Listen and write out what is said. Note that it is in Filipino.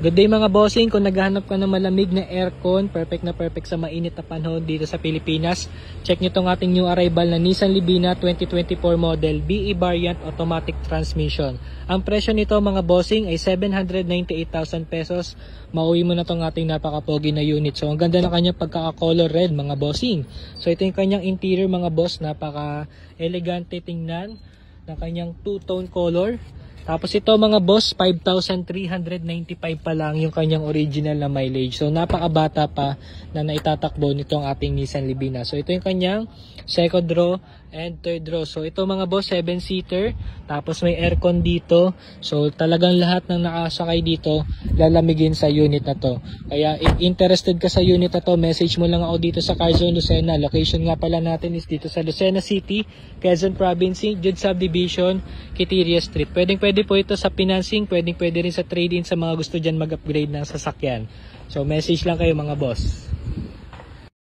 Good day mga bossing, kung naghahanap ka ng malamig na aircon, perfect na perfect sa mainit na panahon dito sa Pilipinas, check nyo itong ating new arrival na Nissan Livina 2024 model BE variant automatic transmission. Ang presyo nito mga bossing ay 798,000 pesos. Mauwi mo na itong ating napaka-pogi na unit. So ang ganda na kanyang pagkaka-color red mga bossing. So ito yung kanyang interior mga boss, napaka-elegante tingnan na kanyang two-tone color. Tapos ito mga boss, 5,395 pa lang yung kanyang original na mileage. So napakabata pa na naitatakbo nitong ating Nissan Livina. So ito yung kanyang second row and third row. So ito mga boss, 7-seater. Tapos may aircon dito. So talagang lahat ng nakasakay dito lalamigin sa unit na to. Kaya if interested ka sa unit na to, message mo lang ako dito sa Carzon, Lucena. Location nga pala natin is dito sa Lucena City, Quezon Province, Jude Subdivision, Quiteria Street. Pwede po ito sa financing, pwede rin sa trade-in sa mga gusto dyan mag-upgrade ng sasakyan. So message lang kayo mga boss.